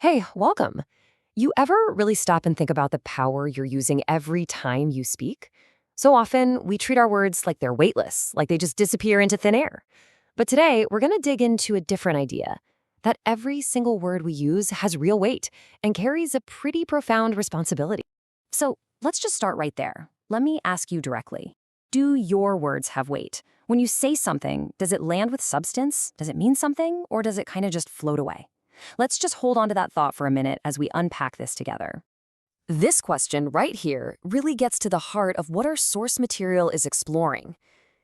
Hey, welcome. You ever really stop and think about the power you're using every time you speak? So often, we treat our words like they're weightless, like they just disappear into thin air. But today, we're going to dig into a different idea that every single word we use has real weight and carries a pretty profound responsibility. So let's just start right there. Let me ask you directly. Do your words have weight? When you say something, does it land with substance? Does it mean something? Or does it kind of just float away? Let's just hold on to that thought for a minute as we unpack this together. This question right here really gets to the heart of what our source material is exploring.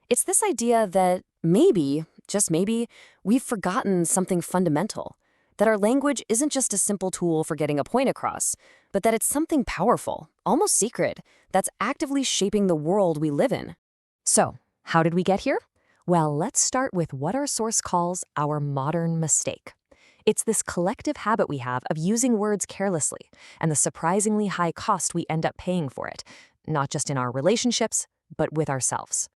It's this idea that maybe, just maybe, we've forgotten something fundamental. That our language isn't just a simple tool for getting a point across, but that it's something powerful, almost secret, that's actively shaping the world we live in. So, how did we get here? Well, let's start with what our source calls our modern mistake. It's this collective habit we have of using words carelessly and the surprisingly high cost we end up paying for it, not just in our relationships, but with ourselves.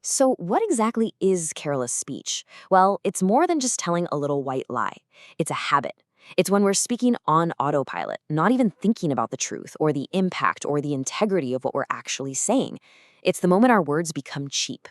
So, what exactly is careless speech? Well, it's more than just telling a little white lie. It's a habit. It's when we're speaking on autopilot, not even thinking about the truth or the impact or the integrity of what we're actually saying. It's the moment our words become cheap.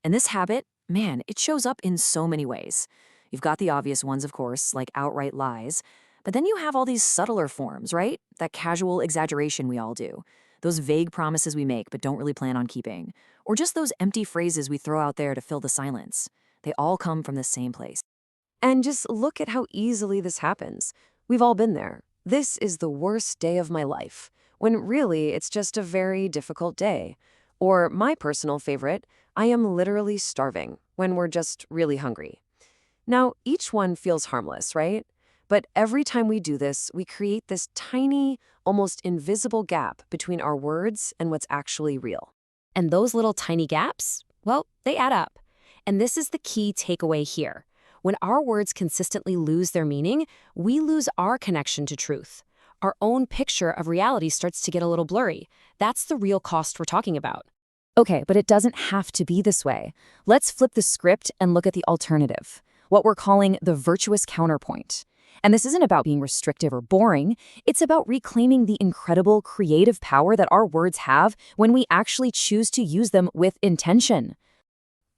And this habit, man, it shows up in so many ways. You've got the obvious ones, of course, like outright lies. But then you have all these subtler forms, right? That casual exaggeration we all do. Those vague promises we make but don't really plan on keeping. Or just those empty phrases we throw out there to fill the silence. They all come from the same place. And just look at how easily this happens. We've all been there. This is the worst day of my life, when really it's just a very difficult day. Or my personal favorite, I am literally starving, when we're just really hungry. Now, each one feels harmless, right? But every time we do this, we create this tiny, almost invisible gap between our words and what's actually real. And those little tiny gaps, well, they add up. And this is the key takeaway here. When our words consistently lose their meaning, we lose our connection to truth. Our own picture of reality starts to get a little blurry. That's the real cost we're talking about. Okay, but it doesn't have to be this way. Let's flip the script and look at the alternative, what we're calling the virtuous counterpoint. And this isn't about being restrictive or boring. It's about reclaiming the incredible creative power that our words have when we actually choose to use them with intention.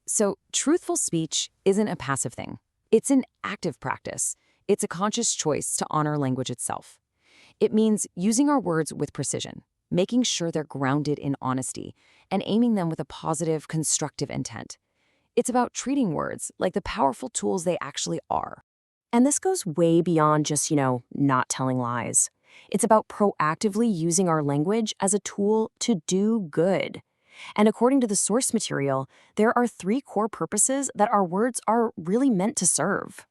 So, truthful speech isn't a passive thing. It's an active practice. It's a conscious choice to honor language itself. It means using our words with precision, making sure they're grounded in honesty, and aiming them with a positive, constructive intent. It's about treating words like the powerful tools they actually are. And this goes way beyond just, not telling lies. It's about proactively using our language as a tool to do good. And according to the source material, there are 3 core purposes that our words are really meant to serve.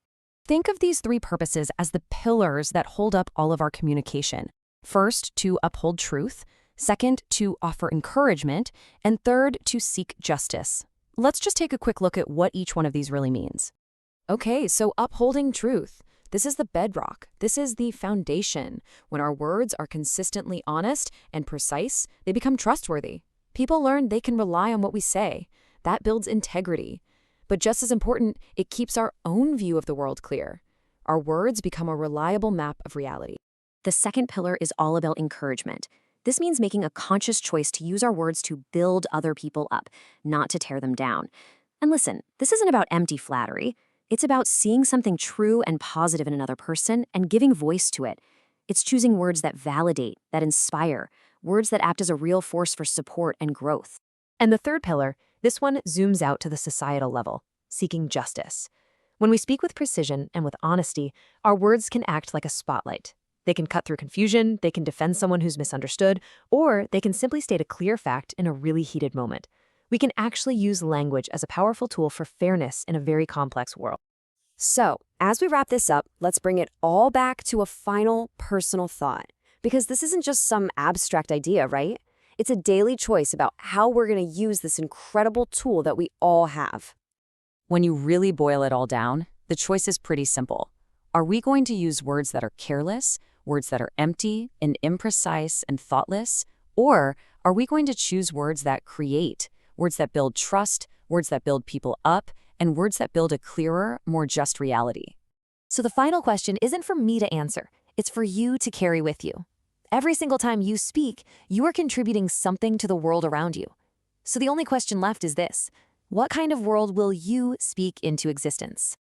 Think of these 3 purposes as the pillars that hold up all of our communication. First, to uphold truth. Second, to offer encouragement. And third, to seek justice. Let's just take a quick look at what each one of these really means. Okay, so upholding truth. This is the bedrock. This is the foundation. When our words are consistently honest and precise, they become trustworthy. People learn they can rely on what we say. That builds integrity. But just as important, it keeps our own view of the world clear. Our words become a reliable map of reality. The second pillar is all about encouragement. This means making a conscious choice to use our words to build other people up, not to tear them down. And listen, this isn't about empty flattery. It's about seeing something true and positive in another person and giving voice to it. It's choosing words that validate, that inspire, words that act as a real force for support and growth. And the third pillar, this one zooms out to the societal level, seeking justice. When we speak with precision and with honesty, our words can act like a spotlight. They can cut through confusion, they can defend someone who's misunderstood, or they can simply state a clear fact in a really heated moment. We can actually use language as a powerful tool for fairness in a very complex world. So, as we wrap this up, let's bring it all back to a final personal thought. Because this isn't just some abstract idea, right? It's a daily choice about how we're going to use this incredible tool that we all have. When you really boil it all down, the choice is pretty simple. Are we going to use words that are careless, words that are empty and imprecise and thoughtless? Or are we going to choose words that create, words that build trust, words that build people up, and words that build a clearer, more just reality? So the final question isn't for me to answer. It's for you to carry with you. Every single time you speak, you are contributing something to the world around you. So the only question left is this: what kind of world will you speak into existence?